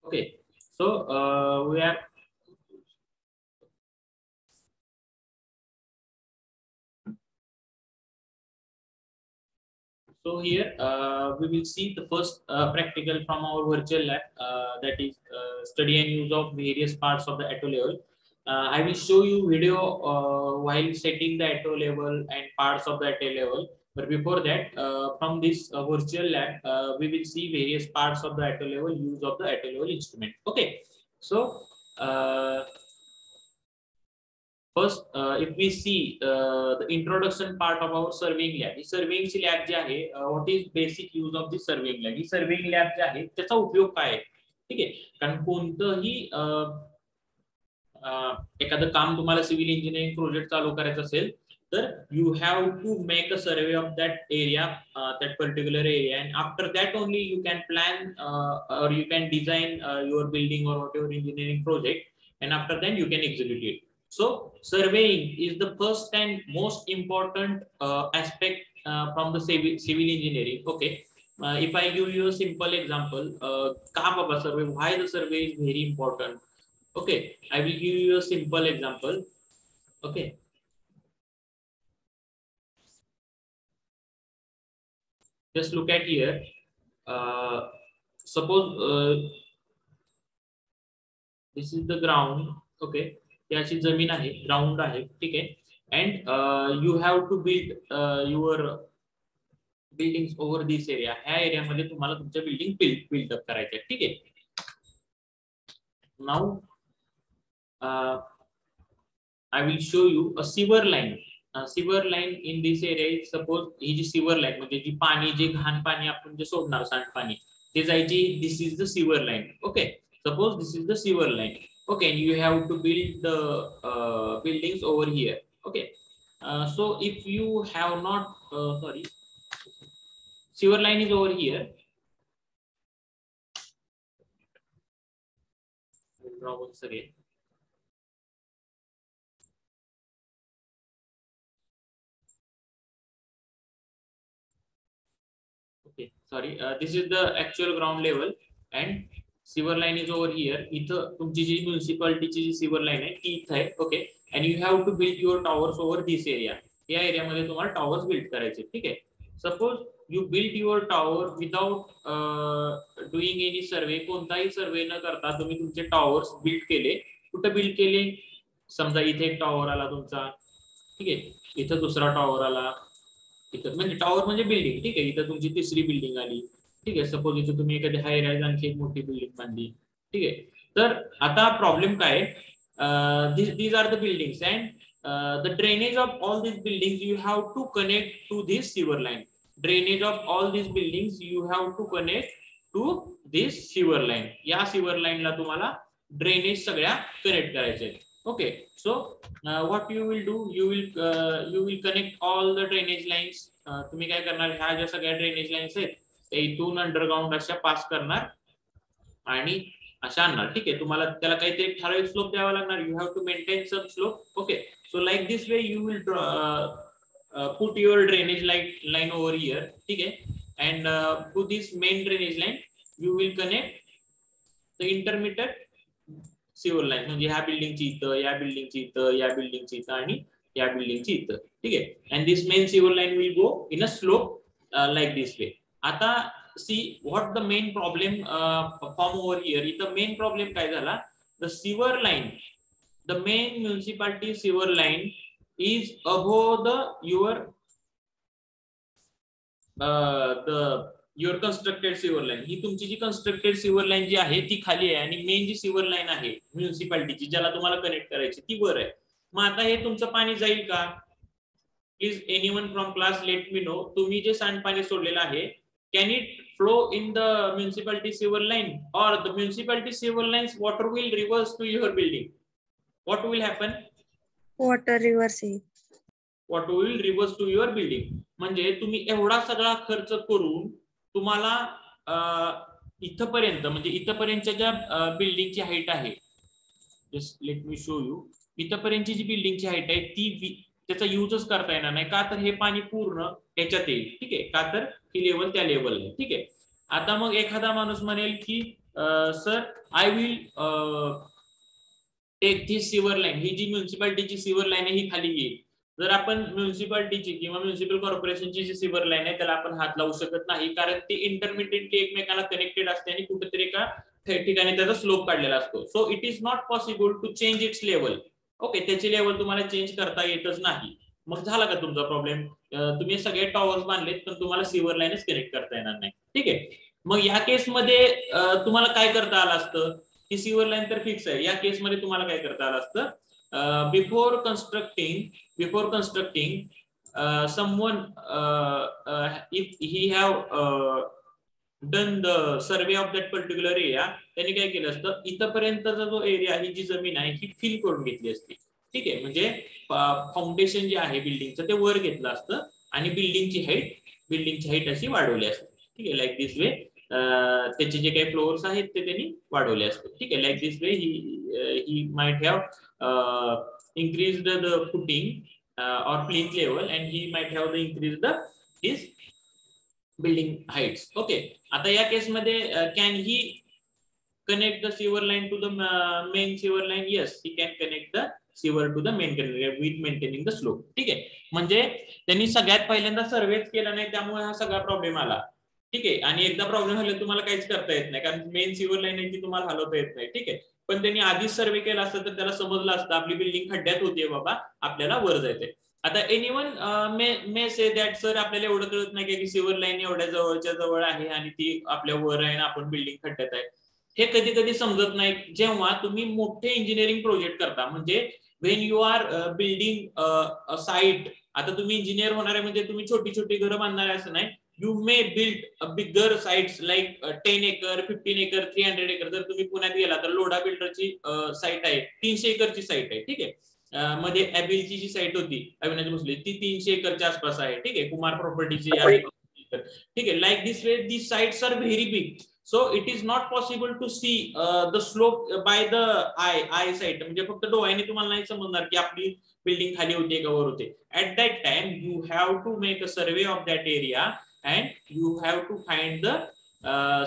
Okay, so we have here we will see the first practical from our virtual lab, that is study and use of various parts of the ATO level. I will show you video while setting the ATO level and parts of the ATO level. But before that, from this virtual lab, we will see various parts of the ATO level, use of the ATO level instrument. Okay, so first, if we see the introduction part of our surveying lab, surveying lab जे आहे, what is basic use of the surveying lab? Surveying lab जे आहे त्याचा उपयोग काय आहे, ठीक आहे. कारण कोणतंही एखादं काम तुम्हाला सिव्हिल इंजिनिअरिंग प्रोजेक्ट चालू करायचं असेल तर you have to make a survey of that area, that particular area, and after that only you can plan or you can design your building or whatever engineering project, and after that you can execute it. So surveying is the first and most important aspect from the civil engineering. Okay, if I give you a simple example, ka baba survey, why the survey is very important? Okay, I will give you a simple example. Okay, just look at here. Suppose this is the ground. Okay, त्याची जमीन आहे, ground आहे, ठीक आहे. And you have to build your buildings over this area. ह्या एरियामध्ये तुम्हाला तुमच्या बिल्डिंग बिल्ड अप करायचे, ठीक आहे. Now I will show you a sewer line. Sewer line in this area is, suppose he ji sewer line म्हणजे जी पाणी, जे घाण पाणी आपण जे सोडणार, सांडपाणी ते जायची, this is the sewer line. Okay, suppose this is the sewer line. Okay, and you have to build the buildings over here. Okay, so if you have not sorry, sewer line is over here. We'll draw once again. Okay, sorry, this is the actual ground level and sewer line is over here. इथं तुमची जी म्युनिसिपालिटीची जी sewer line आहे ती इथं आहे. Okay, and you have to build your towers over this area. या एरियामध्ये तुम्हाला towers build करायचे, ठीक आहे. Suppose you build your tower without doing any survey, कोणताही सर्वे न करता तुम्ही तुमचे टॉवर्स बिल्ड केले. कुठे बिल्ड केले? समजा इथे एक टॉवर आला तुमचा, ठीक आहे, इथं दुसरा टॉवर आला, इथं म्हणजे टॉवर म्हणजे बिल्डिंग, ठीक आहे. इथं तुमची तिसरी बिल्डिंग आली, ठीक आहे. सपोज इथं तुम्ही एखादी हाय राईज आणखी एक मोठी बिल्डिंग बांधली, ठीक आहे. तर आता प्रॉब्लेम काय, these are the buildings and the drainage of all these buildings you have to connect to this sewer line. Drainage of all these buildings you have to connect to this sewer line. या sewer line ला तुम्हाला drainage सगळ्या connect करायचे. Okay, so what you will do, you will connect all the drainage lines. तुम्ही काय करणार, ह्या ज्या सगळ्या ड्रेनेज लाईन्स आहेत त्या इथून अंडरग्राउंड अशा पास करणार आणि अशा आणणार, ठीक आहे. तुम्हाला त्याला काहीतरी ठराविक स्लोप द्यावा लागणार. You have to maintain some slope. Okay, so like this way you will put your drainage line over here, ठीक आहे. And to this main drainage line you will connect the intermittent sewer line, म्हणजे ह्या बिल्डिंगची इथं, या बिल्डिंगची इथं, या बिल्डिंगची इथं आणि या बिल्डिंगची इथं, ठीक आहे. and this main sewer line will go in a slope like this way. आता see what the main problem form over here. इथं main problem काय झाला, the sewer line, the main municipality sewer line is above the your constructed sewer line. ही तुमची जी constructed sewer line जी आहे ती खाली आहे आणि मेन जी sewer line आहे म्युनिसिपालिटीची ज्याला तुम्हाला कनेक्ट करायची ती वर आहे. मग आता हे तुमचं पाणी जाईल का? Please anyone from class let me know, तुम्ही जे सांडपाणी सोडलेलं आहे can it flow in the municipality sewer line or the municipality sewer lines water will reverse to your building? What will happen? Water reverse. Water will reverse to your building. म्हणजे तुम्ही एवढा सगळा खर्च करून तुम्हाला इथपर्यंत, म्हणजे इथपर्यंतच्या ज्या बिल्डिंगची हाईट आहे, just let me show you, इथपर्यंतची जी बिल्डिंगची हाईट आहे ती त्याचा युजच करता येणार नाही. का तर हे पाणी पूर्ण त्याच्यात येईल, ठीक आहे. का तर ही लेवल त्या लेवल आहे, ठीक आहे. आता मग एखादा माणूस म्हणेल की sir I will take this sewer line, ही जी म्युन्सिपालिटीची सिवर लाईन आहे ही खाली येईल. जर आपण म्युन्सिपालिटीची किंवा म्युन्सिपल कॉर्पोरेशनची जी सिवर लाईन आहे त्याला आपण हात लावू शकत नाही, कारण ती इंटरमिडिएटली एकमेकांना कनेक्टेड असते आणि कुठेतरी एका ठिकाणी त्याचा स्लोप काढलेला असतो. So it is not possible to change its level. Okay, त्याची लेवल तुम्हाला चेंज करता येतच नाही. मग झाला का तुमचा प्रॉब्लेम? तुम्ही सगळे टॉवर्स बांधलेत पण तुम्हाला सिवर लाईनच कनेक्ट करता येणार नाही. ठीक आहे, मग या केसमध्ये तुम्हाला काय करता आलं असतं? की सिवर लाईन तर फिक्स आहे. या केसमध्ये तुम्हाला काय करता आलं असतं? Before constructing someone if he have done the survey of that particular area, त्यांनी काय केलं असतं, इथपर्यंतचा जो एरिया ही जी जमीन आहे ही फिल करून घेतली असती. ठीक आहे, म्हणजे फाउंडेशन जे आहे बिल्डिंगचं ते वर घेतलं असतं आणि बिल्डिंगची हाईट अशी वाढवली असते. ठीक आहे, लाईक दिस वे त्याचे जे काही फ्लोअर्स आहेत ते त्यांनी वाढवले असते. ठीक आहे, like this way he might have increased the footing or plinth level and he might have increased his building heights. Okay, आता या केस मध्ये can he connect the sewer line to the main sewer line? Yes, he can connect the sewer to the main canal with maintaining the slope. ठीक आहे, म्हणजे त्यांनी सगळ्यात पहिल्यांदा सर्वेच केला नाही त्यामुळे हा सगळा प्रॉब्लेम आला. ठीक आहे, आणि एकदा प्रॉब्लेम झाला तुम्हाला काहीच करता येत नाही कारण मेन सिवर लाईन आहे ती तुम्हाला हलवता येत नाही. ठीक आहे, पण त्यांनी आधीच सर्वे केला असतं तर त्याला समजलं असतं आपली बिल्डिंग खड्ड्यात होतीये बाबा, आपल्याला वर जायचंय. आता anyone may say that sir आपल्याला एवढं कळत नाही की सिवर लाईन एवढ्या जवळच्या जवळ आहे आणि ती आपल्या वर आहे आणि आपण बिल्डिंग खड्ड्यात आहे. हे कधी कधी समजत नाही जेव्हा तुम्ही मोठे इंजिनिअरिंग प्रोजेक्ट करता. म्हणजे when you are building site, आता तुम्ही इंजिनियर होणार आहे म्हणजे तुम्ही छोटी छोटी घरं बांधणार आहे असं नाही. You may build a bigger sites like 10 एकर 15 एकर 300 एकर. जर तुम्ही पुण्यात गेला तर लोढा बिल्डरची साईट आहे 300 एकरची साईट आहे. ठीक आहे, मध्ये ॲबिलची जी साईट होती अविनाश भोसले ती 300 एकरच्या आसपास आहे. ठीक आहे, कुमार प्रॉपर्टीची आहे. ठीक आहे, like this way the sites are very big. So it is not possible to see the slope by the eye sight. म्हणजे फक्त डोळ्याने तुम्हाला नाही समजणार की आपली बिल्डिंग खाली होते का वर होते. At that time you have to make a survey of that area and you have to find the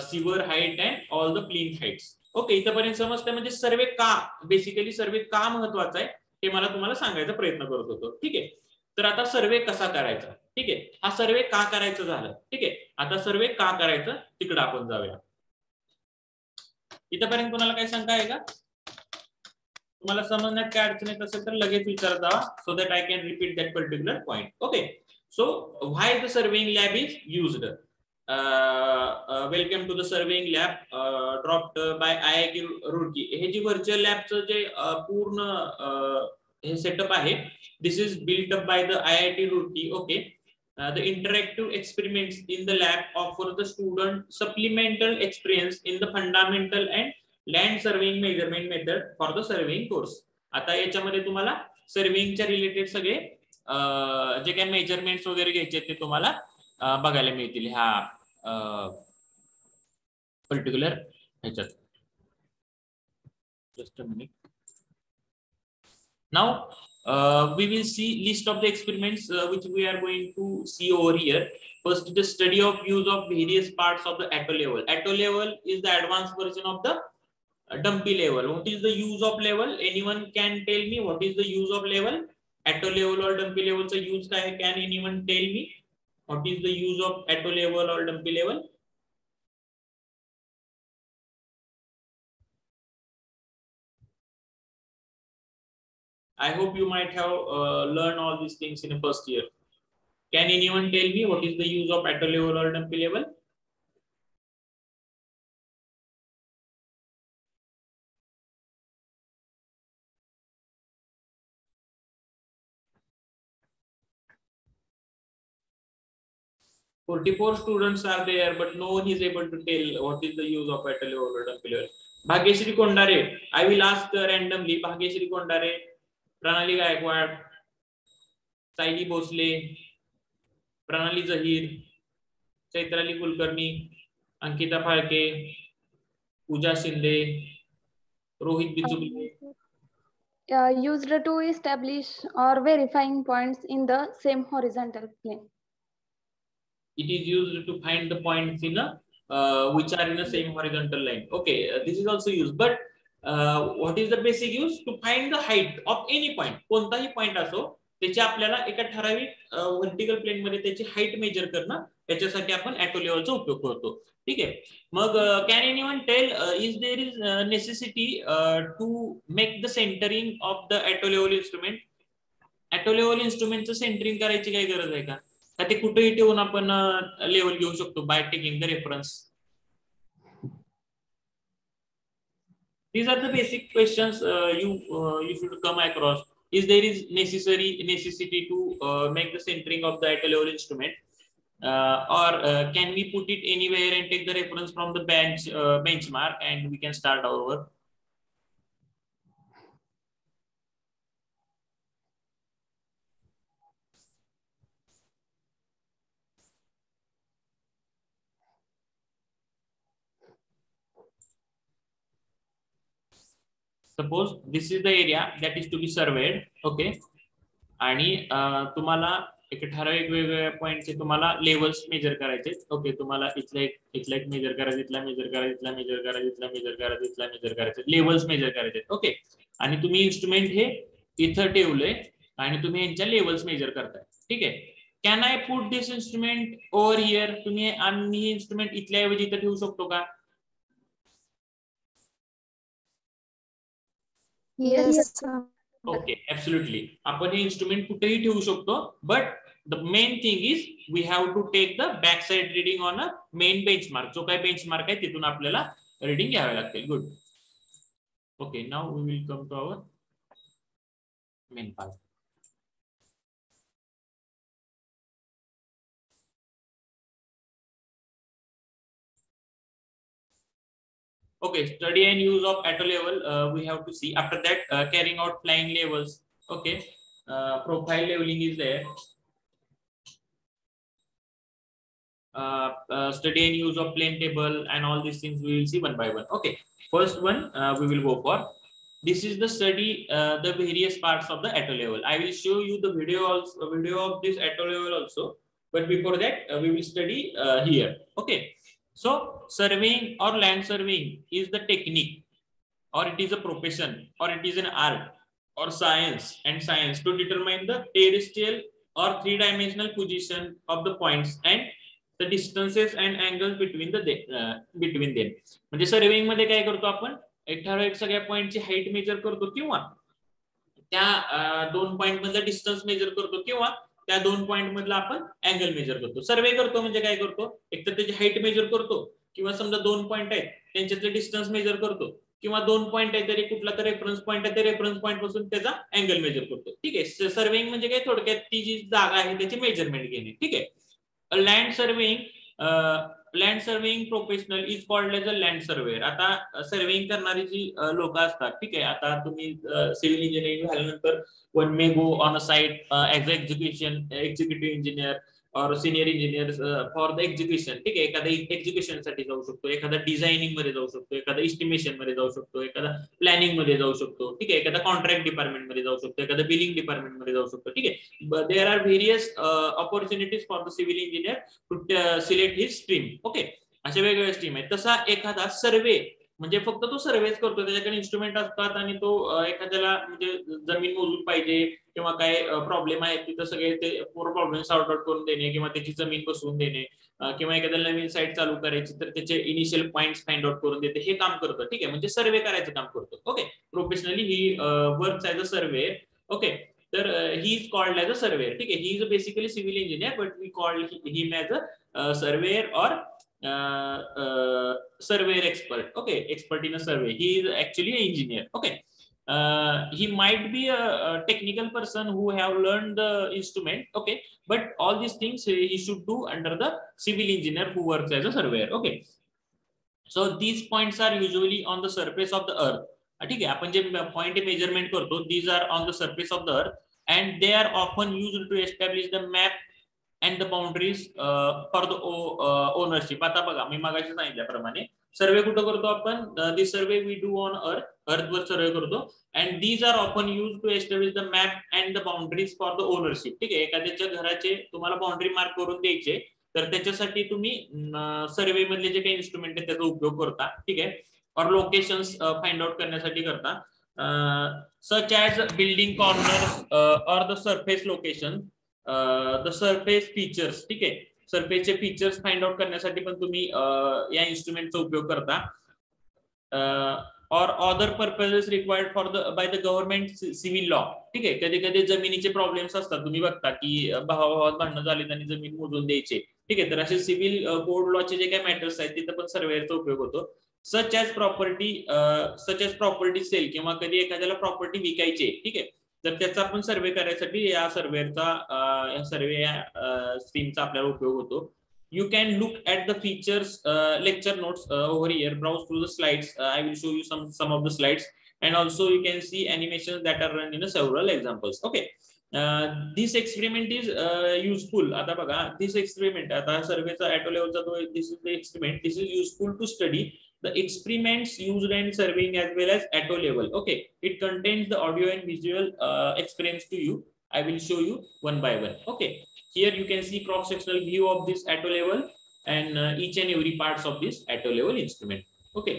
sewer height and all the plinth heights. Okay, इथपर्यंत समजतंय. म्हणजे सर्वे का, बेसिकली सर्वे का महत्वाचा आहे हे मला तुम्हाला सांगायचा प्रयत्न करत होतो. ठीक आहे, तर आता सर्वे कसा करायचा. ठीक आहे, हा सर्वे का करायचं झालं. ठीक आहे, आता सर्वे का करायचं तिकडे आपण जाऊया. इथपर्यंत कोणाला काही शंका आहे का? तुम्हाला समजण्यात काय अडचण येत असेल तर लगेच विचारत जावा so that I can repeat that particular point. Okay, so why the surveying lab is used? Welcome to the surveying lab dropped by IIT Roorkee. हे जी व्हर्च्युअल लॅबचं जे पूर्ण हे सेटअप आहे, this is built up by the IIT Roorkee. Okay, the interactive experiments in the lab offer the student supplemental experience in the fundamental and land surveying measurement method for the surveying course. आता याच्यामध्ये तुम्हाला सर्वेइंगच्या related सगळे जे काही measurements वगैरे घ्यायचे ते तुम्हाला बघायला मिळतील ह्या पर्टिक्युलर ह्याच्यात. Just a minute. Now we will see list of the experiments which we are going to see over here. First, the study of use of various parts of the atto level. Atto level is the advanced version of the dumpy level. What is the use of level? Anyone can tell me what is the use of level? Atto level or dumpy level चा use काय आहे? Can anyone tell me what is the use of atto level or dumpy level? I hope you might have learned all these things in the first year. Can anyone tell me what is the use of atto level or dumpy level? Forty-four students are there, but no one is able to tell what is the use of atto level or dumpy level. Bhagyashree Kondare, I will ask randomly. Bhagyashree Kondare, Pranali Gaikwad, Sayali Bhosale, Pranali Zaheer, Chaitrali Kulkarni, Ankita Phalke, Pooja Shinde, Rohit Bichukale. Used to establish or verifying points in the same horizontal plane. It is used to find the points in a which are in the same horizontal line. Okay, this is also used, but what is the basic use? To find the height of any point. कोणताही point असो त्याची आपल्याला एका ठराविक vertical plane मध्ये त्याची height major करणं, त्याच्यासाठी आपण ऑटो लेवलचा उपयोग करतो. ठीक आहे. मग can anyone tell is there is necessity to make the centering of the auto level instrument? Auto level इन्स्ट्रुमेंटचं सेंटरिंग करायची काही गरज आहे का? का ते कुठेही ठेवून आपण लेवल घेऊ शकतो by taking the reference? These are the basic questions you should come across. Is there is necessity to make the centering of the auto level instrument, or can we put it anywhere and take the reference from the benchmark and we can start our work? Suppose this is the area that is to be surveyed. Okay, आणि तुम्हाला एक ठराविक वेगवेगळ्या पॉइंटचे तुम्हाला levels major करायचे. Okay, तुम्हाला इथला एक मेजर करायचं, इथला मेजर करायचं, इथला मेजर करायचं, इथला मेजर करायचं, इथला मेजर करायचं, लेवल्स मेजर करायचे. ओके, आणि तुम्ही इन्स्ट्रुमेंट हे इथं ठेवलंय आणि तुम्ही यांच्या लेवल्स मेजर करताय. ठीक आहे. Can I put this instrument over here? तुम्ही आम्ही इन्स्ट्रुमेंट इथल्या ऐवजी इथं ठेवू शकतो का? Yes, sir. Okay, absolutely. आपण हे इन्स्ट्रुमेंट कुठेही ठेवू शकतो, but the main thing is we have to take the backside reading on a main benchmark. जो काही बेंचमार्क आहे तिथून आपल्याला रीडिंग घ्यावे लागतील. Good. Okay, now we will come to our main part. Okay, study and use of auto level we have to see. After that, carrying out flying levels. Okay, profile leveling is there. Study and use of plane table and all these things we will see one by one. Okay, first one we will go for. This is the study the various parts of the auto level. I will show you the video of this auto level also, but before that we will study here. Okay. So surveying or land surveying is the technique, or it is a profession, or it is an art or science to determine the terrestrial or three-dimensional position of the points and the distances and angles between them. म्हणजे surveying मध्ये काय करतो आपण? एक ठराविक सगळ्या पॉइंटची height major करतो, किंवा त्या दोन पॉइंट मधला डिस्टन्स मेजर करतो, किंवा त्या दोन पॉइंट मधला आपण अँगल मेजर करतो. सर्वे करतो म्हणजे काय करतो? एक तर त्याची हाईट मेजर करतो, किंवा समजा दोन पॉइंट आहेत त्यांच्यातले डिस्टन्स मेजर करतो, किंवा दोन पॉइंट आहे तरी कुठला तर रेफरन्स पॉइंट आहे, त्या रेफरन्स पॉइंट पासून त्याचा अँगल मेजर करतो. ठीक आहे. सर्वेइंग म्हणजे काय? थोडक्यात ती जी जागा आहे त्याची मेजरमेंट घेणे. ठीक आहे. Land surveying professional is called as a land surveyor. आता सर्वेइंग करणारी जी लोक असतात, ठीक आहे, आता तुम्ही सिव्हिल इंजिनिअरिंग झाल्यानंतर one may go on a site as executive engineer or senior engineer for the execution. ठीक आहे. एखादा एक्झिक्युशन साठी जाऊ शकतो, एखादा डिझायनिंग मध्ये जाऊ शकतो, एखादा इस्टिमेशन मध्ये जाऊ शकतो, एखादा प्लॅनिंग मध्ये जाऊ शकतो. ठीक आहे. एखादा कॉन्ट्रॅक्ट डिपार्टमेंट मध्ये जाऊ शकतो, एखादा बिलिंग डिपार्टमेंट मध्ये जाऊ शकतो. ठीक आहे. There are various opportunities for the civil engineer to select his stream. Okay, अशा वेगवेगळ्या स्ट्रीम आहेत. तसा एखादा सर्वे म्हणजे फक्त तो सर्वेच करतो, त्याच्याकडे इन्स्ट्रुमेंट असतात आणि तो एखाद्याला म्हणजे जमीन मोजून पाहिजे किंवा काय प्रॉब्लेम आहे तिथं सगळे ते पूर्ण प्रॉब्लेम सॉर्ट आउट करून देणे, किंवा त्याची जमीन बसवून देणे, किंवा एखाद्याला नवीन साईट चालू करायची तर त्याचे इनिशियल पॉइंट्स फाइंड आउट करून देते, हे काम करतो. ठीक आहे. म्हणजे सर्वे करायचं काम करतो. Okay, professionally he works as a surveyor. Okay, तर he is called as a surveyor. ठीक आहे. He is basically civil engineer, but we called him as a surveyor or surveyor expert. Okay, expert in a survey. He is actually an engineer. Okay, he might be a technical person who have learned the instrument. Okay, but all these things he should do under the civil engineer who works as a surveyor. Okay, so these points are usually on the surface of the earth. ठीक आहे. आपण जे point measurement करतो, these are on the surface of the earth and they are often used to establish the map and the boundaries for the ownership. आता बघा, मी मागाशी सांगितल्याप्रमाणे सर्वे कुठं करतो आपण? This survey we do on earth वर survey करतो, and these are often use to establish the map and the boundaries for the ownership. ठीक आहे. एखाद्याच्या घराचे तुम्हाला बाउंड्री मार्क करून द्यायचे तर त्याच्यासाठी तुम्ही सर्वे मधले जे काही इन्स्ट्रुमेंट आहे त्याचा उपयोग करता, ठीक आहे. और लोकेशन्स फाइंड आउट करण्यासाठी करता, सच ॲज बिल्डिंग कॉर्नर और the surface location, the surface features, ठीक आहे. सरफेसचे फीचर्स फाइंड आउट करण्यासाठी पण तुम्ही या इन्स्ट्रुमेंटचा उपयोग करता. और other purposes required for the by the government civil law, ठीक आहे. कधी कधी जमिनीचे प्रॉब्लेम्स असतात, तुम्ही बघता की भावाभावात भांडणं झालीत आणि जमीन मोजून द्यायचे, ठीक आहे. तर असे सिव्हिल कोड लॉचे जे काही मॅटर्स आहेत तिथे पण सर्वेअरचा उपयोग होतो. सच ॲज प्रॉपर्टी सेल, किंवा कधी एखाद्याला प्रॉपर्टी विकायची, ठीक आहे, तर त्याचा आपण सर्वे करायसाठी या सर्वेअरचा सर्वे या स्ट्रीमचा आपल्याला उपयोग होतो. You can look at the features, lecture notes over here, browse through the slides. I will show you some of the slides, and also you can see animations that are run in several examples. Okay, this experiment is useful. आता बघा, this experiment, आता सर्वेचा auto लेवलचा तो, this is the experiment. This is useful to study the experiments used in surveying as well as auto level. Okay, it contains the audio and visual experience to you. I will show you one by one. Okay. Here you can see cross-sectional view of this auto level and each and every parts of this auto level instrument. Okay.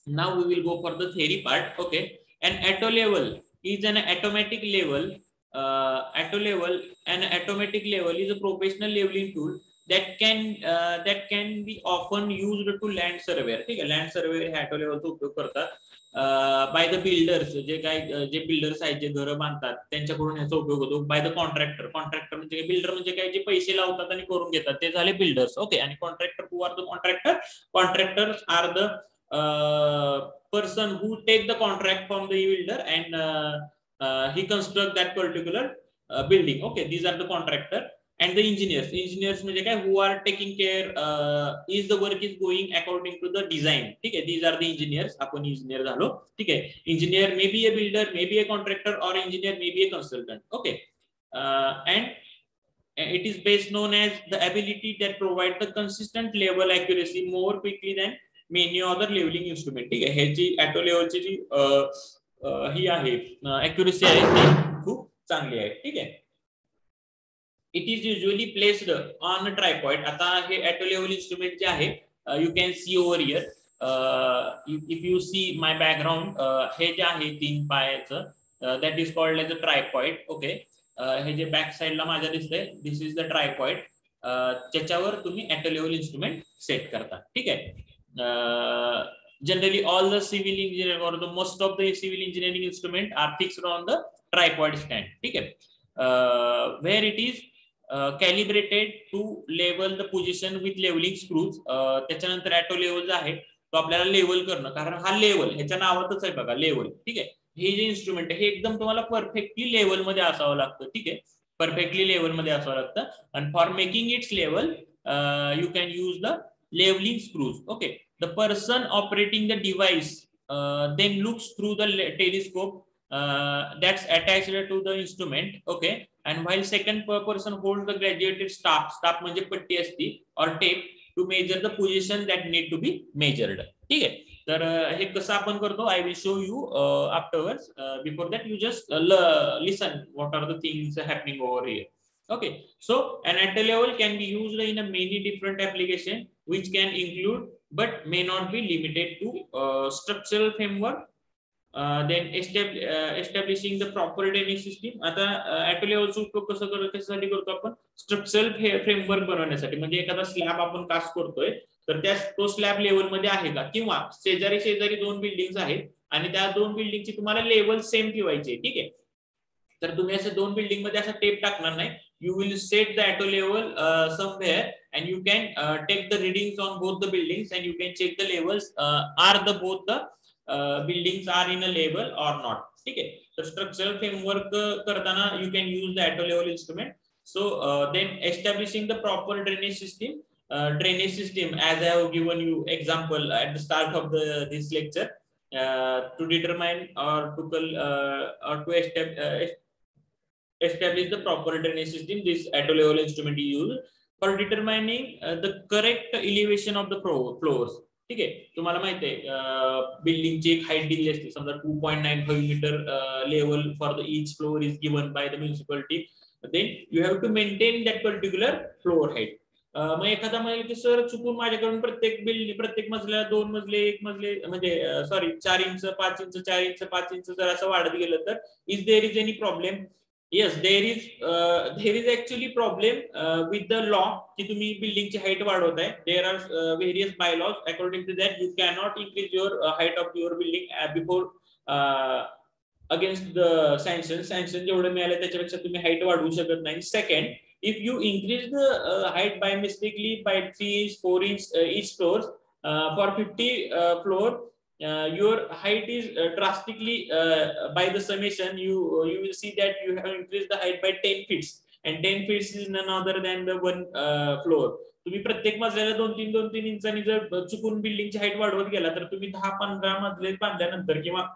Now we will go for the theory part. Okay. An auto level is an automatic level. Auto level, an automatic level is a professional leveling tool that can be often used to land surveyor. ठीक आहे. Land surveyor हे auto लेवलचा उपयोग करतात by the builders, J builders आहेत, जे घरं बांधतात, त्यांच्याकडून ह्याचा उपयोग होतो. बाय द कॉन्ट्रॅक्टर, कॉन्ट्रॅक्टर म्हणजे बिल्डर म्हणजे काय, जे पैसे लावतात आणि करून घेतात ते झाले बिल्डर्स. ओके. आणि contractor, who are the contractor? Contractors are the person who take the contract from the builder and he construct that particular building. Okay, these are the contractor. And the engineers म्हणजे काय, who are taking care, is the work is going according to the design. ठीक आहे. These are the engineers. आपण engineer झालो. ठीक आहे. Engineer may be a builder, may be a contractor, or engineer may be a consultant. Okay, and it is best known as the ability that provide the consistent level accuracy more quickly than many other leveling instrument. ठीक आहे. ह्याची auto लेवलची जी ही आहे accuracy आहे ती खूप चांगली आहे. ठीक आहे. It is usually placed on a tripod. आता हे ॲटो लेवल इन्स्ट्रुमेंट जे आहे, you can see over here, if you see my background, हे जे आहे 3 पायाचं, that is called as a tripod. Okay, हे जे बॅक साइडला माझ्या दिसतंय, this is the tripod. त्याच्यावर तुम्ही ॲटो लेवल इन्स्ट्रुमेंट सेट करता. ठीक आहे. Generally all the civil engineering or the most of the civil engineering instrument are fixed on the tripod stand. ठीक आहे. Where it is calibrated to level the position with leveling screws. त्याच्यानंतर auto level जो आहे तो आपल्याला level करणं, कारण हा लेवल ह्याच्या नावातच आहे बघा, लेवल. ठीक आहे. हे जे इन्स्ट्रुमेंट आहे हे एकदम तुम्हाला परफेक्टली लेवल मध्ये असावं लागतं. ठीक आहे. परफेक्टली लेवल मध्ये असावं लागतं. आणि for making its level you can use the levelling screws. Okay. The person operating the device then looks through the telescope that's attached to the instrument. Okay, and while second person holds the graduated staff म्हणजे पट्टी असती or tape to measure the position that need to be measured. ठीक आहे. तर हे कसं आपण करतो, I will show you afterwards. Before that you just listen what are the things happening over here. Okay, so an auto level can be used in a many different application which can include but may not be limited to structural framework, then establishing the proper drainage system. आता auto लेवलचा उपयोग कशासाठी करतो आपण? Structural framework बनवण्यासाठी. म्हणजे एखादा slab आपण कास्ट करतोय तर तो स्लॅब लेवल मध्ये आहे का, किंवा शेजारी 2 बिल्डिंग्स आहेत आणि त्या 2 बिल्डिंगची तुम्हाला लेवल सेम ठेवायची. ठीक आहे. तर तुम्ही असं 2 बिल्डिंग मध्ये असा टेप टाकणार नाही. You will set the auto level somewhere and you can take the readings on both the buildings and you can check the levels, are both the buildings are in a level or not. ठीक आहे. तर structural framework करताना you can use the auto level instrument. So then establishing the proper drainage system. Drainage system, as I have given you example at the start of this lecture, to determine or to establish the proper drainage system. This auto level instrument is used for determining the correct elevation of the floors. ठीक आहे. तुम्हाला माहिती आहे बिल्डिंगची एक height दिली असते, समजा 2.95 metre level for the each floor is given by the municipality. Then you have to maintain that particular floor height. मग एखादा म्हणेल की सर चुकून माझ्याकडून प्रत्येक मजल्याला 2 मजले 1 मजले म्हणजे sorry 4 inch 5 inch 4 inch 5 inch जर असं वाढत गेलं तर is there is any problem? Yes, there is actually problem with the law की तुम्ही बिल्डिंगची हाईट वाढवताय. There are various bylaws according to that you cannot increase your height of your building before against the sanction जेवढं मिळालं त्याच्यापेक्षा तुम्ही height वाढवू शकत नाही. Second, if you increase the height by mistakenly by 3 inch 4 inch each floors for 50 floor, your height is drastically by the summation you will see that you have increased the height by 10 feet, and 10 feet is none other than the one floor. तुम्ही प्रत्येक मजल्याला 2-3 इंचांनी जर चुकून बिल्डिंगची height वाढवत गेला तर तुम्ही 10-15 मजले बांधल्यानंतर किंवा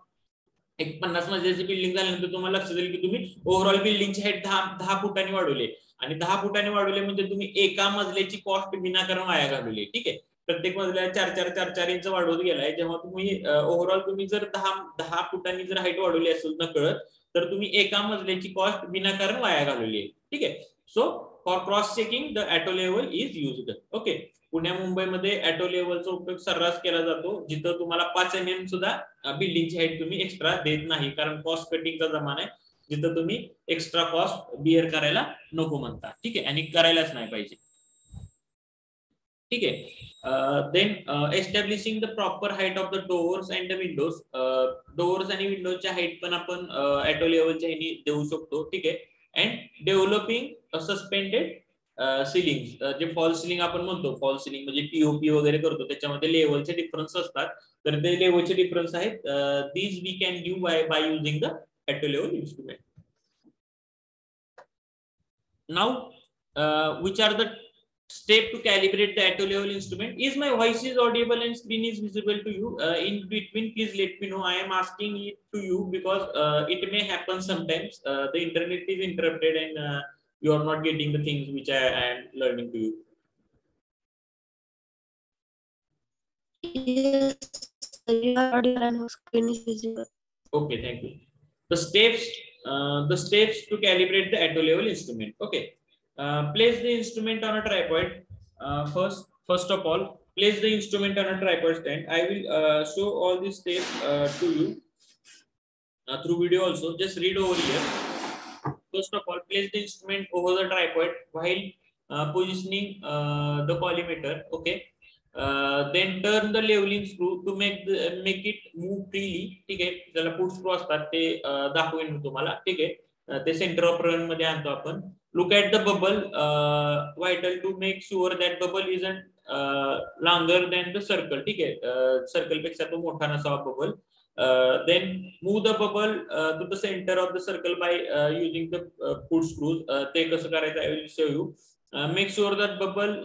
एक 50 मजल्याची बिल्डिंग झाल्यानंतर तुम्हाला लक्षात येईल की तुम्ही ओव्हरऑल बिल्डिंगची हाईट 10 फुटांनी वाढवली आणि 10 फुटांनी वाढवले म्हणजे तुम्ही एका मजल्याची कॉस्ट विनाकारण वाया घालवली. ठीक आहे, प्रत्येक मजल्याला 4-4 इंच वाढवत गेलाय. जेव्हा तुम्ही ओव्हरऑल तुम्ही जर 10 फुटांनी जर हाईट वाढवली असेल नकळत तर तुम्ही एका मजल्याची कॉस्ट विनाकारण वाया घालवली आहे. ठीक आहे, so for cross checking the auto level is used. Okay, पुण्या मुंबईमध्ये ऑटो लेवलचा उपयोग सर्रास केला जातो जिथं तुम्हाला 5 mm सुद्धा बिल्डिंगची हाईट तुम्ही एक्स्ट्रा देत नाही, कारण कॉस्ट कटिंगचा जमाना आहे जिथं तुम्ही एक्स्ट्रा कॉस्ट बिअर करायला नको म्हणता. ठीक आहे, आणि करायलाच नाही पाहिजे. ठीक आहे, then establishing the proper height of the doors and the windows. Doors आणि विंडोजच्या हाईट पण आपण ऑटो लेवलच्या ह्यानी देऊ शकतो. ठीक आहे, and developing suspended ceiling, J fall ceiling आपण म्हणतो, फॉल सिलिंग म्हणजे पीओपी वगैरे करतो त्याच्यामध्ये लेवलचे डिफरन्स असतात, तर ते लेवलचे डिफरन्स आहेत. These we can give by using the auto level instrument. Now, which are the step to calibrate the auto level instrument? Is my voice is audible and screen is visible to you? In between, please let me know. I am asking it to you because it may happen sometimes. The internet is interrupted and you are not getting the things which I am learning to you. Yes, you are audible and screen is visible. Okay, thank you. The steps to calibrate the auto level instrument. Okay, place the instrument on a tripod. First of all, place the instrument on a tripod stand. I will show all these steps to you through video also. Just read over here. First of all, place the instrument over the tripod while positioning the collimator. Okay. Then turn the leveling screw to make it move freely. ठीक आहे, त्याला put screw असतात ते दाखवेन मी तुम्हाला. ठीक आहे, ते सेंटर ऑफ रन मध्ये आणतो आपण. Look at the bubble, vital to make sure that bubble is longer than the circle. ठीक आहे, सर्कल पेक्षा तो मोठा नसावा bubble. Then move the bubble to the center of the circle by using the push screws. ते कसं करायचं I will show you. Make sure that bubble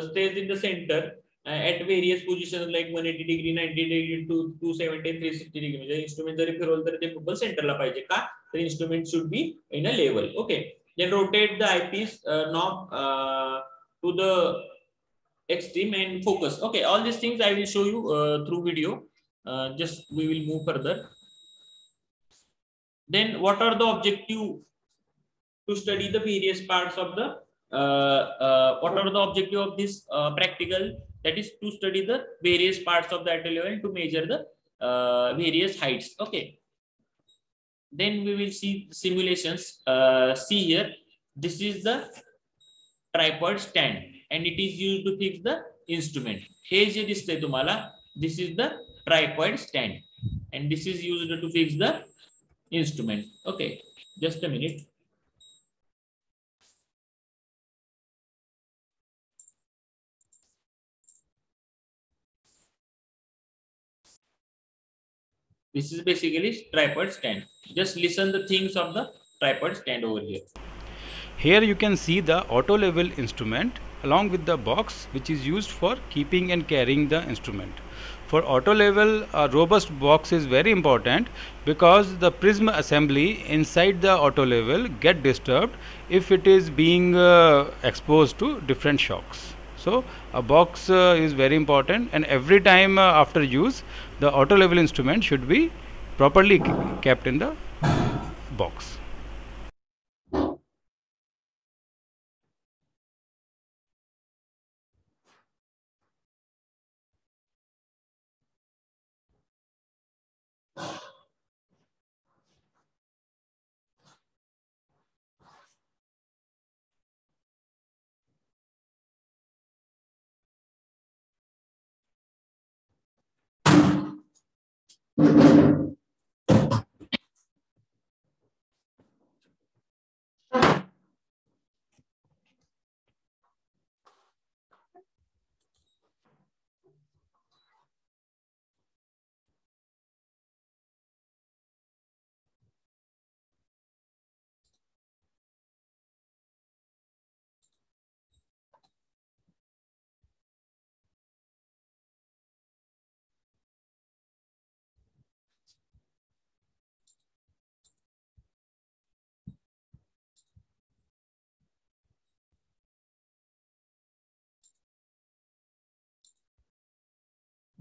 stays in the center at various positions like 180 degree, 90 degree, 270, 360 degree. म्हणजे instrument जरी फिरवलं तर ते bubble सेंटरला पाहिजे का, तर instrument should be in a level. Okay, then rotate the eyepiece knob to the extreme and focus. Okay, all these things I will show you through video. Just we will move further. Then what are the objective to study the various parts of the what are the objective of this practical? That is to study the various parts of the auto level to measure the various heights. Okay, then we will see simulations. See here, this is the tripod stand and it is used to fix the instrument. हे जे दिसतंय तुम्हाला, this is the tripod stand and this is used to fix the instrument. Okay, just a minute. This is basically tripod stand. Just listen the things of the tripod stand over here. Here you can see the auto level instrument along with the box which is used for keeping and carrying the instrument. For auto level, a robust box is very important because the prism assembly inside the auto level get disturbed if it is being exposed to different shocks. So a box is very important, and every time after use the auto level instrument should be properly kept in the box.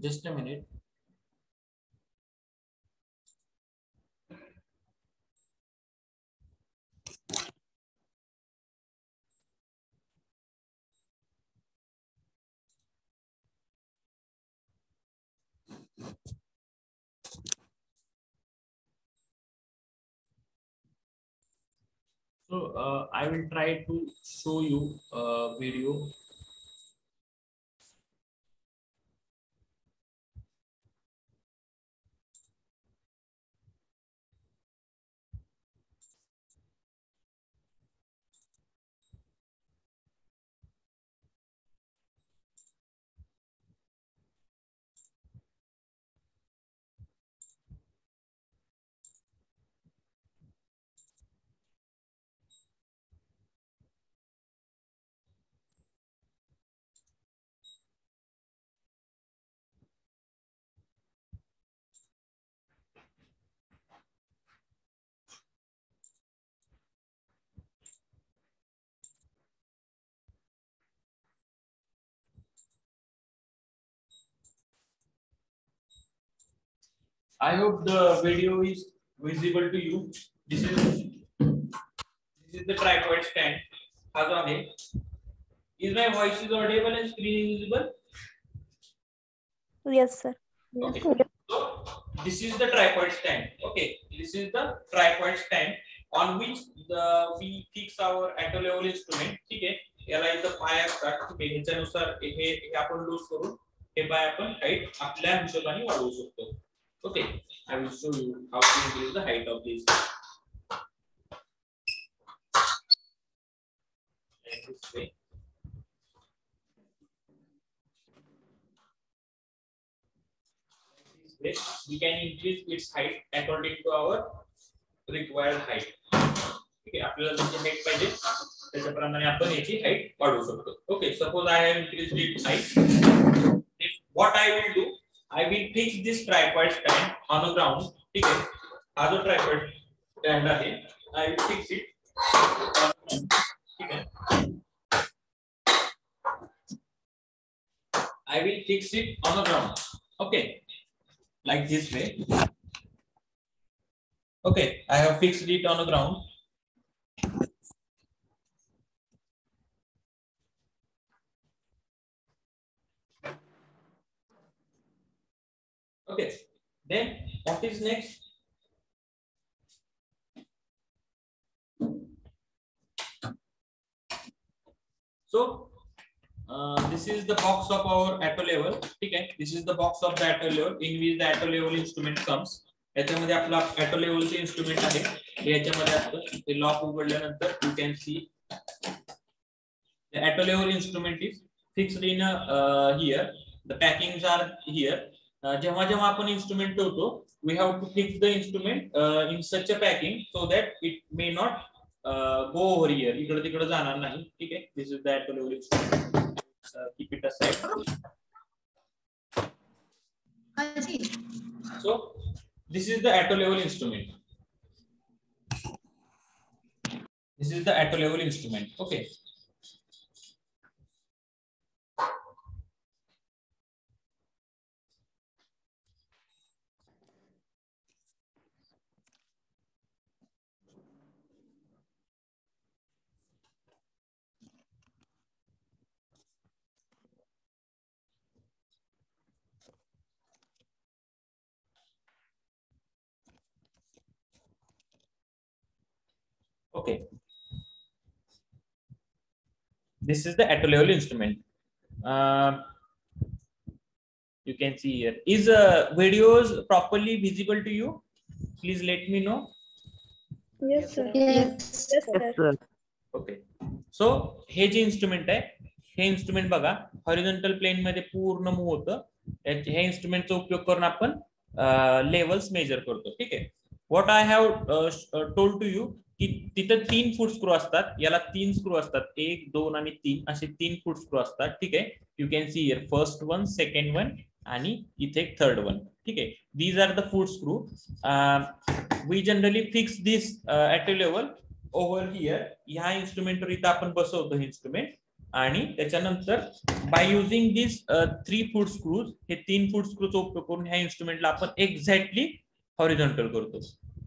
Just a minute. So I will try to show you a video. I hope the video is visible to you. This is the tripod stand. हा जो आहे. Is my voice is audible and screen is visible? Yes, sir. Okay. So this is the tripod stand. Okay. This is the tripod stand on which we fix our auto level instrument. ठीक आहे. याला इथं पाय असतात. ठीक आहे. ह्याच्यानुसार हे आपण loose करून हे पाय आपण हाईट आपल्या हिशोबाने वाढवू शकतो. Okay. I will show you how to increase the height of this. Like this way. We can increase its height according to our required height. Okay, आपल्याला जी height पाहिजे त्याप्रमाणे आपण याची height वाढवू शकतो. Okay, suppose I have increased its height. Then what I will do, I will fix this tripod stand on the ground. ठीक है, हा जो tripod stand आहे, I will fix it. ठीक है, I will fix it on the ground. Okay, like this way. Okay, I have fixed it on the ground. Okay, then what is next? So this is the box of our auto level. Okay, this is the box of the auto level in which the auto level instrument comes. याच्यामध्ये आपला auto level चे instrument आहे. हे याच्यामध्ये असतं. ते lock उघडल्यानंतर you can see the auto level instrument is fixed in here. The packings are here. जेव्हा जेव्हा आपण instrument ठेवतो, we have to fix the instrument in such a packing so that it may not go over here. इकडे तिकडे जाणार नाही. ठीक आहे. This is the auto level instrument. Keep it aside. So this is the auto level instrument. This is the auto level instrument. Okay. Okay. This is the auto level instrument. You can see here. Is videos properly visible to you? Please let me know. Yes, sir. Yes. Yes, sir. Okay. So हे जे instrument आहे, हे instrument बघा horizontal plane मध्ये पूर्ण move होतं. हे इन्स्ट्रुमेंटचा उपयोग करून आपण लेवल्स मेजर करतो. ठीक आहे. What I have told to you की तिथं 3 फूट स्क्रू असतात. याला 3 स्क्रू असतात, 1, 2 आणि 3 असे 3 फूट स्क्रू असतात. ठीक आहे. You can see here first one, second one आणि इथे एक थर्ड वन. ठीक आहे. These are the foot screw. We generally fix this at a level over here. ह्या इन्स्ट्रुमेंटवर इथं आपण बसवतो हे इन्स्ट्रुमेंट आणि त्याच्यानंतर by using this 3 foot screws, हे 3 फूट स्क्रूचा उपयोग करून ह्या इन्स्ट्रुमेंटला आपण एक्झॅक्टली हॉरिझॉन्टल करतो.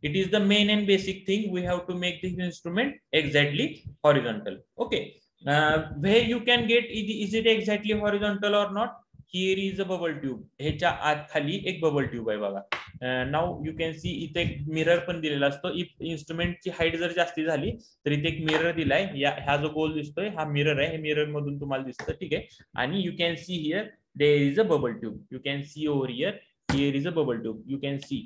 It is the main and basic thing. We have to make this instrument exactly horizontal. Okay. Where you can get is it exactly horizontal or not? Here is a bubble tube. ह्याच्या आत खाली एक bubble tube आहे बघा. Now you can सी इथे एक mirror पण दिलेला असतो. इफ इन्स्ट्रुमेंटची हाईट जर जास्ती झाली तर इथे एक मिरर दिलाय. हा जो गोल दिसतोय हा मिरर आहे. हे मिरर मधून तुम्हाला दिसतं. ठीक आहे. आणि you can see here there is a bubble tube. You can see over here is a bubble tube. You can see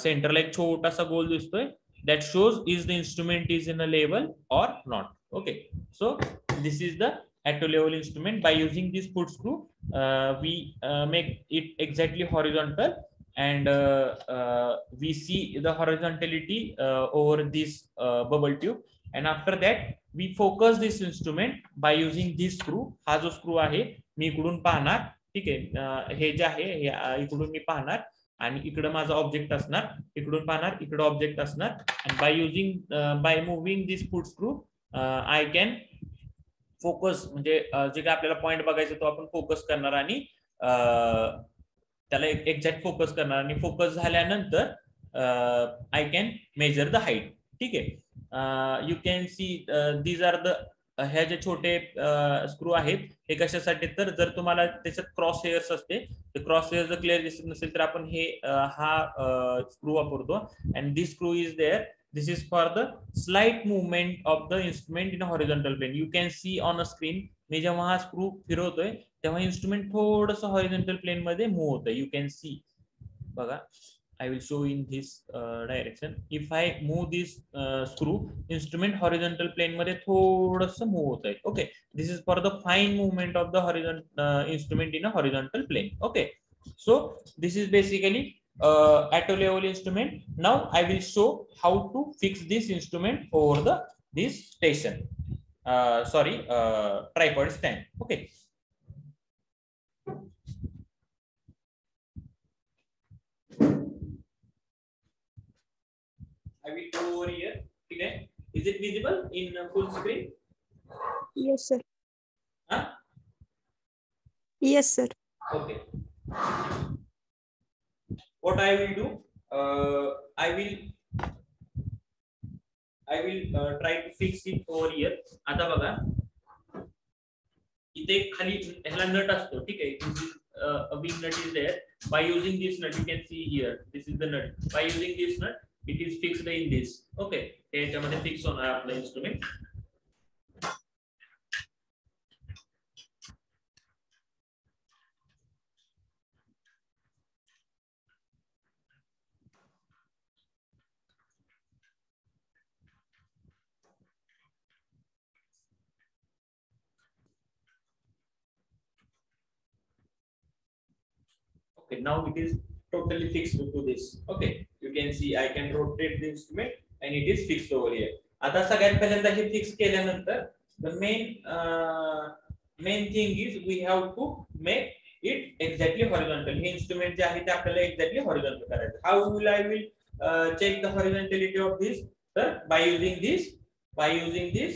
सेंटरला एक छोटासा गोल दिसतोय. That shows is the instrument is in a level or not. Okay. So this is the at a level instrument. By using this foot screw, we make it exactly horizontal, and we see the horizontality over this bubble tube. And after that, we focus this instrument by using this screw. हा जो screw आहे मी इकडून पाहणार. ठीक आहे. हे जे आहे इकडून मी पाहणार आणि इकडे माझा ऑब्जेक्ट असणार. इकडून पाहणार, इकडे ऑब्जेक्ट असणार. And by moving this foot screw, I can focus म्हणजे जे काय आपल्याला पॉइंट बघायचं तो आपण फोकस करणार आणि त्याला एक्झॅक्ट फोकस करणार आणि फोकस झाल्यानंतर I can measure the height. ठीक आहे. You can see these are the ह्या जे छोटे स्क्रू आहेत हे कशासाठी, तर जर तुम्हाला त्याच्यात क्रॉस हेअर्स असते तर क्रॉस हेअर जर क्लिअर दिसत नसेल तर आपण हा स्क्रू वापरतो. And this screw is there. This is for the slight movement of the instrument in a horizontal plane. You can see on a screen. मी जेव्हा हा स्क्रू फिरवतोय तेव्हा इन्स्ट्रुमेंट थोडंसं हॉरिझॉन्टल प्लेन मध्ये मूव्ह होतं. यू कॅन सी बघा. I will show in this direction. If I move this screw, instrument horizontal plane मध्ये थोडंसं move होतंय. Okay. This is for the fine movement of the instrument in a horizontal plane. Okay. So this is basically at a level instrument. Now I will show how to fix this instrument over this station. Tripod stand. Okay. I will go over here. Okay. Is it visible in full screen? Yes, sir. Huh? Yes, sir. Okay. What I will do, I will try to fix it over here. आता बघा इथे खाली ह्याला नट असतो. ठीक आहे. A big nut is there. By using this nut, you can see here. This is the nut. By using this nut, it is fixed in this. Okay. याच्यामध्ये fix होणार आपला instrument. Okay, now it is totally fixed to this. Okay, you can see I can rotate the instrument and it is fixed over here. आता सगळ्यात पहिल्यांदा हे fix केल्यानंतर the main thing is we have to make it exactly horizontal. हे instrument जे आहे ते आपल्याला exactly horizontal करायचं. How will I check the horizontality of this? तर by using this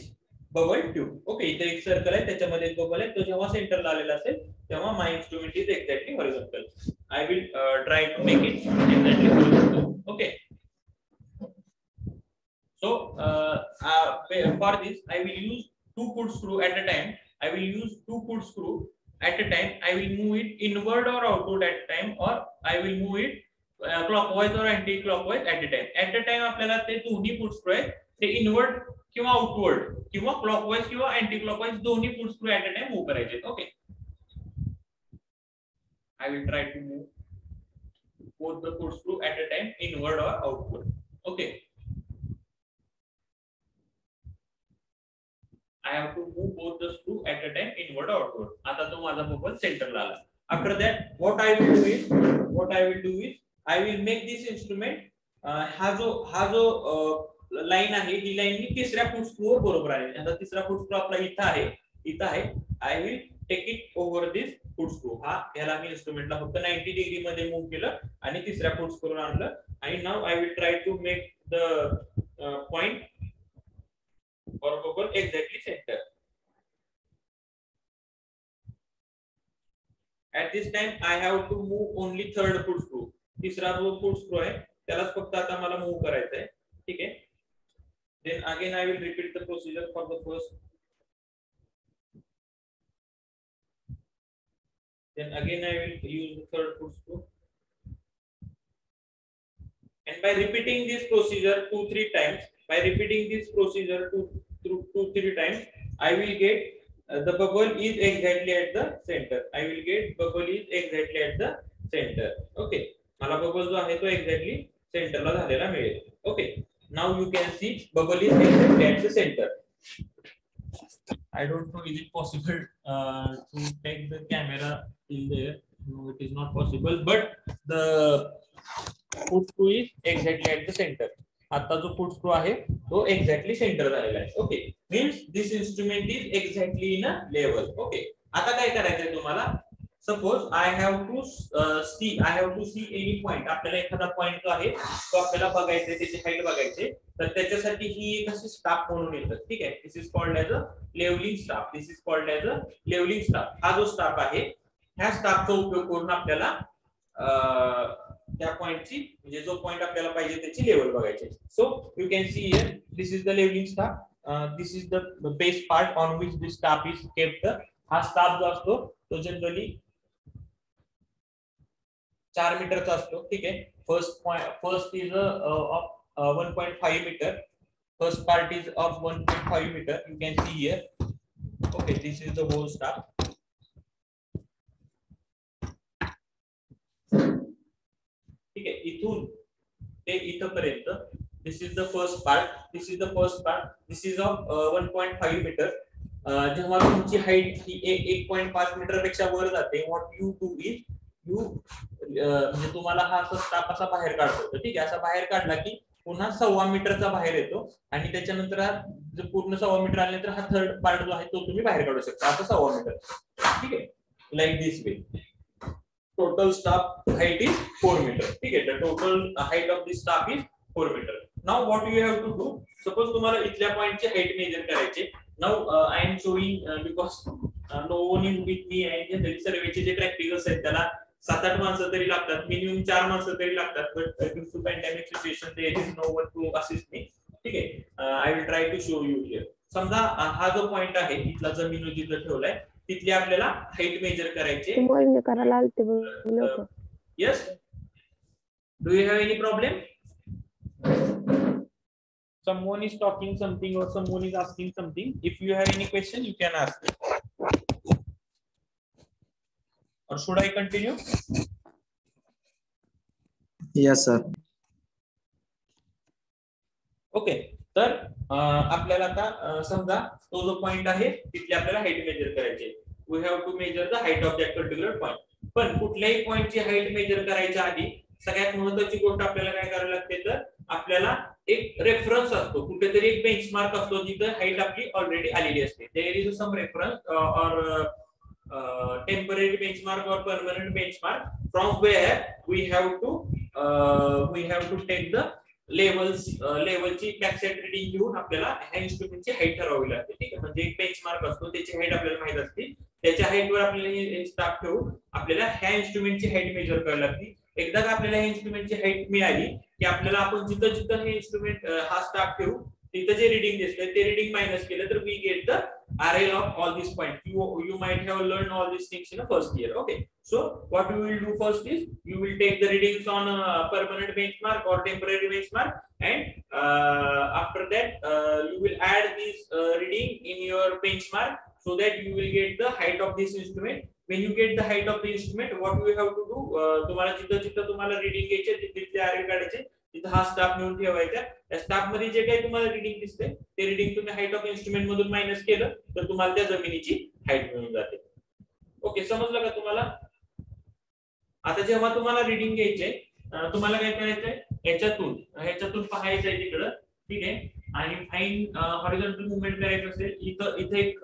bubble tube. Okay. इथे एक सर्कल आहे त्याच्यामध्ये एक बबल आहे. तो जेव्हा सेंटरला आलेला असेल तेव्हा my instrument is exactly horizontal. I will try to make it exactly horizontal. Okay. So for this I will use 2 foot screw at a time. I will use 2 foot screw at a time. I will move it inward or outward at a time, or I will move it clockwise or anti-clockwise at a time. At a time आपल्याला ते दोन्ही foot screw आहेत ते inward किंवा outward किंवा clockwise किंवा anti clockwise दोन्ही foot screw at a time move करायचे. ओके. I will try to move both the foot screw at a time, inward or outward. Okay. I have to move both the screw at a time, inward or outward. आता तो माझा bubble center ला आला. After that, what I will do is I will make this instrument हा जो line आहे ही line मी तिसऱ्या foot screw बरोबर आहे. आता तिसरा फुट स्क्रू आपला इथं आहे. I will take it over this foot screw. हा याला मी इन्स्ट्रुमेंटला फक्त 90 डिग्री मध्ये मूव केलं आणि तिसऱ्या फुट स्क्रू आणलं आणि now I will try to make the point or bubble exactly center. At this time I have to move only third foot screw. तिसरा जो foot screw आहे त्यालाच फक्त आता मला मूव करायचा आहे. ठीक आहे. Then again I will repeat the procedure for the first. Then again I will use the third foot screw. And by repeating this procedure 2-3 times, I will get the bubble is exactly at the center. Okay. मला bubble जो आहे तो exactly center ला झालेला मिळेल. Okay. Now you can see bubble is exactly at the center. I don't know, is it possible to take the camera in there? No, it is not possible. But the foot screw is exactly at the center. आता जो foot screw आहे तो exactly center झालेला आहे. Okay, means this instrument is exactly in a level. Okay. आता काय करायचंय तुम्हाला? Suppose I have to see any point. आपल्याला एखादा पॉइंट जो आहे तो आपल्याला बघायचा आहे, त्याची हाईट बघायची. तर त्याच्यासाठी ही एक अशी स्टाफ म्हणून येतं. ठीक आहे. This is called as a levelling staff. हा जो स्टाफ आहे ह्या स्टाफचा उपयोग करून आपल्याला त्या पॉइंटची म्हणजे जो पॉइंट आपल्याला पाहिजे त्याची लेवल बघायची. So you can see here this is the levelling staff. This is the base part on which this staff is kept. हा स्टाफ जो असतो तो जनरली 4 मीटरचा असतो. ठीक आहे. First is of 1.5 metre. First part is of 1.5 meter. You can see here. Okay, this is the whole staff. ठीक आहे. इथून ते इथपर्यंत this is the first part. This is of 1.5 meter. जेव्हा तुमची हाईट ही 1.5 मीटर पेक्षा वर जाते, what you do is म्हणजे तुम्हाला हा स्टाफ असा बाहेर काढतो. ठीक आहे. असा बाहेर काढला की पुन्हा 1.25 मीटरचा बाहेर येतो आणि त्याच्यानंतर जर पूर्ण 1.25 मीटर आल्यानंतर हा थर्ड पार्ट जो आहे तो तुम्ही बाहेर काढू शकता. आता 1.25 मीटर. ठीक आहे. Like this way. Total staff height is 4 metre. ठीक आहे. The total height of this staff is 4 metre. Now what you have to do, suppose तुम्हाला इथल्या पॉइंटची हाईट मेजर करायची. Now I am showing because no one is with me and सर्वेचे जे practicals आहेत त्याला 7-8 माणसं तरी लागतात, मिनिमम 4 माणसं तरी लागतात. But due to pandemic situation there is no one to assist me. ठीक आहे. I will try to show you here. समजा हा जो पॉइंट आहे इथला जमीन जिथं ठेवलाय तिथली आपल्याला हाईट मेजर करायची. Yes. Do you have any problem? Someone is talking something or someone is asking something. If you have any question, you can ask. Or should I continue? Yes, sir. Okay. तर आपल्याला आता समजा तो जो point आहे तिथली आपल्याला height measure करायची. We have to measure the height of that particular point. पण कुठल्याही पॉइंटची हाईट मेजर करायच्या आधी सगळ्यात महत्त्वाची गोष्ट आपल्याला काय करावी लागते, तर आपल्याला एक रेफरन्स असतो, कुठेतरी एक बेंचमार्क असतो जिथे हाईट आपली ऑलरेडी आलेली असते. देयर इज सम रेफरन्स और temporary benchmark or permanent benchmark from where we have to take the लेवलची बॅकसाइड रीडिंग घेऊन आपल्याला ह्या इन्स्ट्रुमेंटची हाईट ठरवावी लागते. ठीक आहे. म्हणजे एक बेंचमार्क असतो, त्याची हाईट आपल्याला माहित असते. त्याच्या हाईटवर आपल्याला स्टाफ ठेवून आपल्याला ह्या इन्स्ट्रुमेंटची हाईट मेजर करावी लागते. एकदा का आपल्याला ह्या इन्स्ट्रुमेंटची हाईट मिळाली की आपल्याला आपण जिथं हे इन्स्ट्रुमेंट हा स्टाफ ठेवू तिथं जे रीडिंग दिसतंय ते रीडिंग मायनस केलं तर we get the RL of all these points. You might have learned all these things in the first year. Okay. So what you will do first is you will take the readings on a permanent benchmark or temporary benchmark, and after that you will add this reading in your benchmark so that you will get the height of this instrument when you get the height of the instrument, what you have to do, तुम्हाला जिथं जिथं तुम्हाला reading घ्यायचे तिथले आरे काढायचे, तिथं हा staff नेऊन ठेवायचा. त्या स्टाफ मध्ये जे काही तुम्हाला रीडिंग दिसते ते रीडिंग तुम्ही हाईट ऑफ इन्स्ट्रुमेंट मधून मायनस केलं तर तुम्हाला त्या जमिनीची हाईट मिळून जाते. ओके, समजलं का तुम्हाला? आता जेव्हा तुम्हाला रीडिंग घ्यायचे, तुम्हाला काय करायचंय, ह्याच्यातून पाहायचंय तिकडं, ठीक आहे, आणि फाईन हॉरिझॉन्टल मुवमेंट करायचं असेल, इथं इथे एक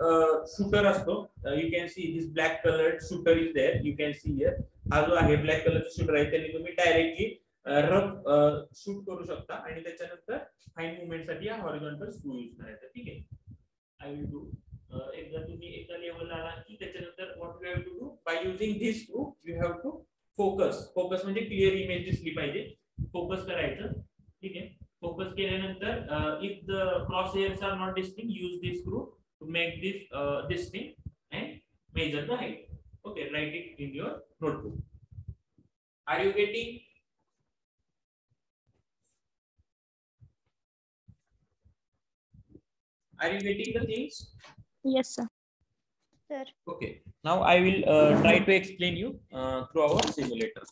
शूटर असतो. You can see this black colour shooter is there, you can see here. हा जो आहे ब्लॅक कलरचा शूटर आहे त्याने तुम्ही डायरेक्टली रफ शूट करू शकता आणि त्याच्यानंतर फाईन मुवमेंट साठी हा हॉरिझॉन्टल स्क्रू यूज करायचा. ठीक आहे, आय विल डू. एकदा तुम्ही एका लेवलला आला की त्याच्यानंतर what you have to do, by using this screw you have to focus म्हणजे क्लिअर इमेज दिसली पाहिजे, फोकस करायचं. ठीक आहे, फोकस केल्यानंतर if the cross hairs are not distinct, use this screw to make this distinct and measure the height. Okay, write it in your notebook. Are you getting? Are you getting the things? Yes, sir. Sir. Okay. Now I will try to explain you through our simulator.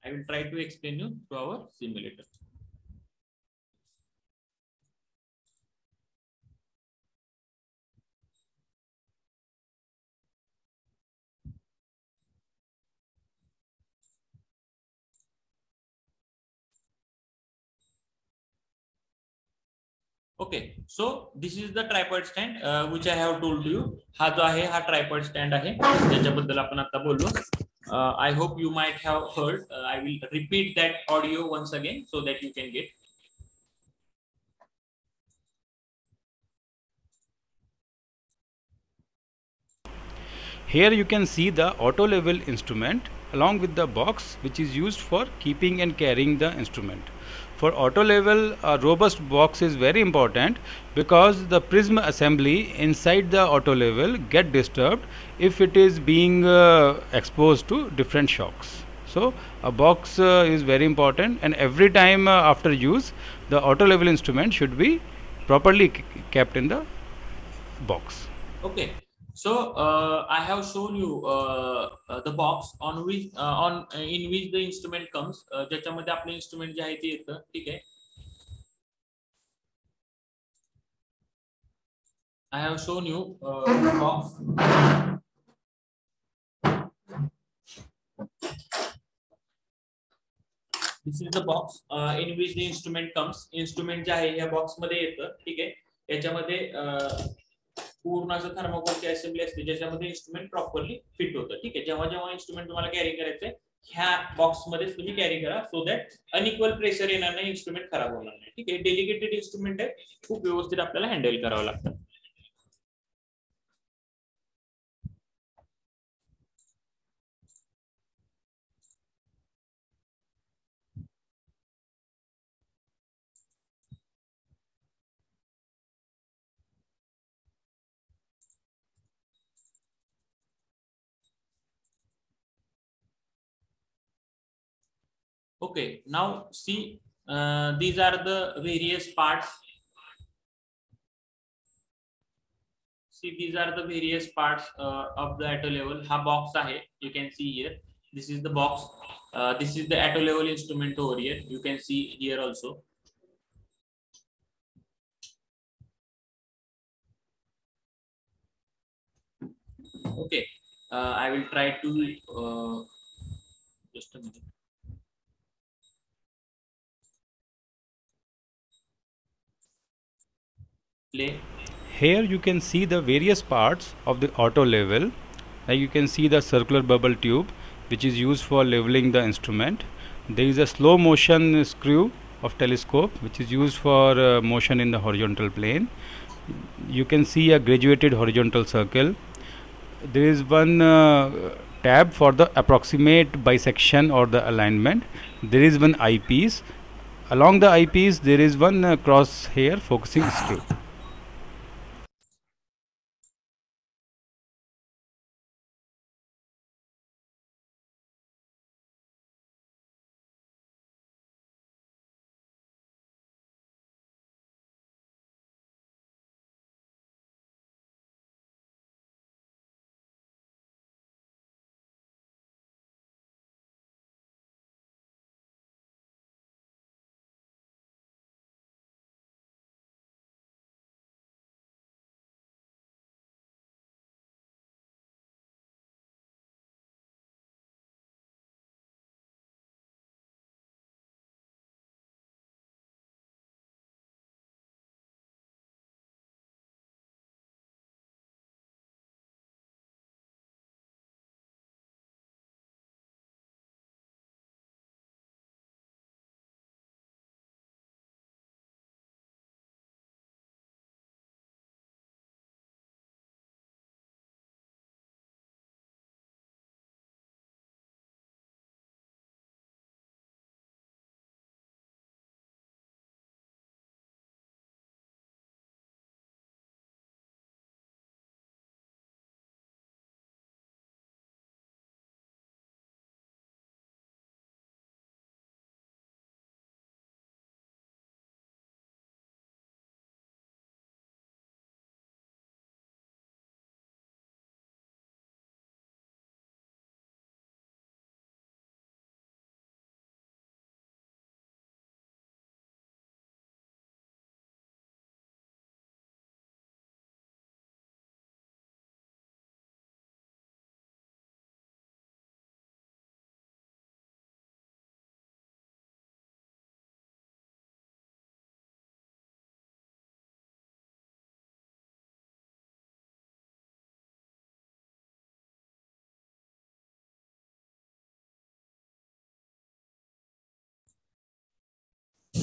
I will try to explain you through our simulator. Okay, so this is the tripod stand which I have told you. हा जो आहे हा tripod stand आहे ज्याच्याबद्दल आपण आता बोललो. I hope you might have heard. I will repeat that audio once again so that you can get. Here you can see the auto level instrument along with the box which is used for keeping and carrying the instrument. For auto level, a robust box is very important because the prism assembly inside the auto level get disturbed if it is being exposed to different shocks. So a box is very important, and every time after use the auto level instrument should be properly kept in the box. Okay. So I have shown you the box on which in which the instrument comes. ज्याच्यामध्ये आपले instrument जे आहे ते येतं. ठीक आहे. I have shown you the box. This is the box in which the instrument comes. Instrument जे आहे या box मध्ये येतं. ठीक आहे. याच्यामध्ये पूर्ण असं थर्मोकोलची असेंबली असते ज्याच्यामध्ये इन्स्ट्रुमेंट प्रॉपरली फिट होतं. ठीक आहे, जेव्हा जेव्हा इन्स्ट्रुमेंट तुम्हाला कॅरी करायचंय ह्या बॉक्स मध्ये तुम्ही कॅरी करा सो दॅट अनइक्वल प्रेशर येणार नाही, इन्स्ट्रुमेंट खराब होणार नाही. ठीक आहे, डेलिकेटेड इन्स्ट्रुमेंट आहे, खूप व्यवस्थित आपल्याला हँडल करावं लागतं. Okay, now see, these are the various parts. See, these are the various parts of the auto level. Ha box ahe, you can see here. This is the box. This is the auto level instrument over here. You can see here also. Okay, I will try to just a minute. Play. Here you can see the various parts of the auto level. Like you can see the circular bubble tube which is used for leveling the instrument. There is a slow motion screw of telescope which is used for motion in the horizontal plane. You can see a graduated horizontal circle. There is one tab for the approximate bisection or the alignment. There is one eyepiece. Along the eyepiece there is one crosshair focusing screw.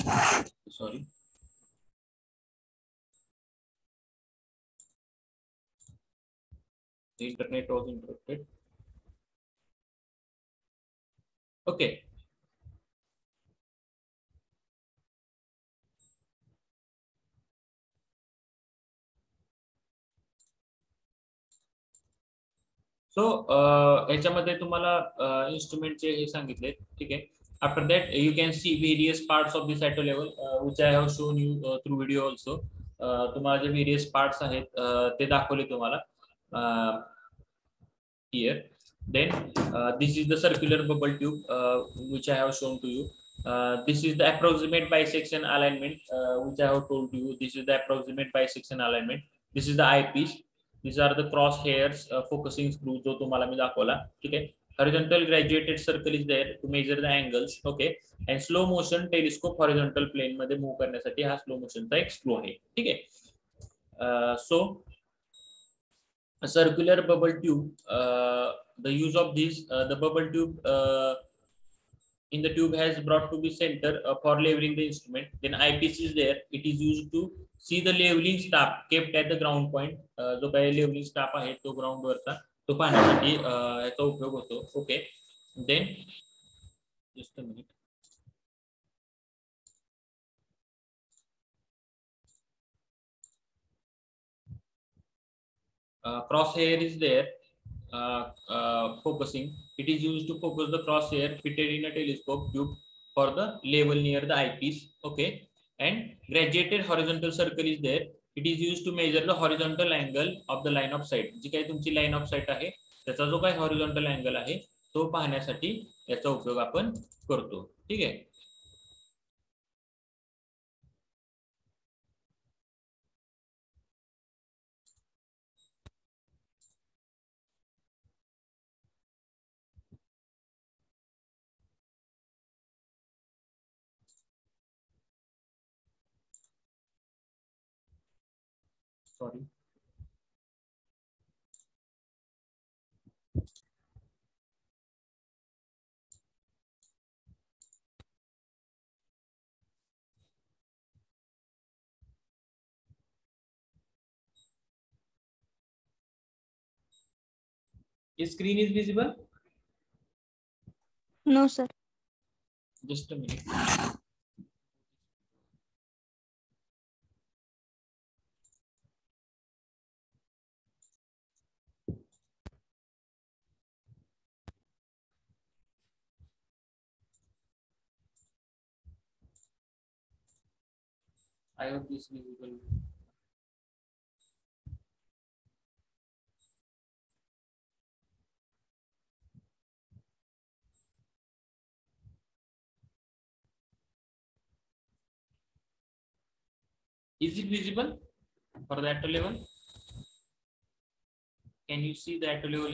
Sorry. The internet was interrupted. Okay. सो याच्यामध्ये तुम्हाला इन्स्ट्रुमेंटचे हे सांगितले, ठीक आहे. After that you can C various parts of this auto level which I have shown you through video also. तुम्हाला जे various parts आहेत ते दाखवले तुम्हाला here. Then this is the circular bubble tube which I have shown to you. This is the approximate bisection alignment which I have told you. This is the approximate bisection alignment. This is the eyepiece. These are the crosshairs focusing screw जो तुम्हाला मी दाखवला, ठीक आहे. Horizontal graduated circle is there to measure the angles, okay. And slow motion telescope horizontal plane मध्ये move करण्यासाठी हा slow मोशनचा एक screw आहे, ठीक आहे. So a circular bubble tube, the use of this, the bubble tube in the tube has brought to be center for leveling the instrument. Then eyepiece is there. It is used to see the leveling staff kept at the ground point. जो काही leveling staff आहे तो ground वरचा तो पाहण्यासाठी याचा उपयोग होतो, okay. Then just a minute. Crosshair is there, focusing. It is used to focus the crosshair fitted in a telescope tube for the level near the eyepiece, okay. And graduated horizontal circle is there. It is used to measure the horizontal angle of the line of sight. जी काही तुमची line of sight आहे त्याचा जो काही horizontal angle आहे तो पाहण्यासाठी याचा उपयोग आपण करतो, ठीक आहे. Sorry. Is screen is visible? No, sir. Just a minute. I hope this is visible. Is it visible for the atoll level? Can you see the atoll level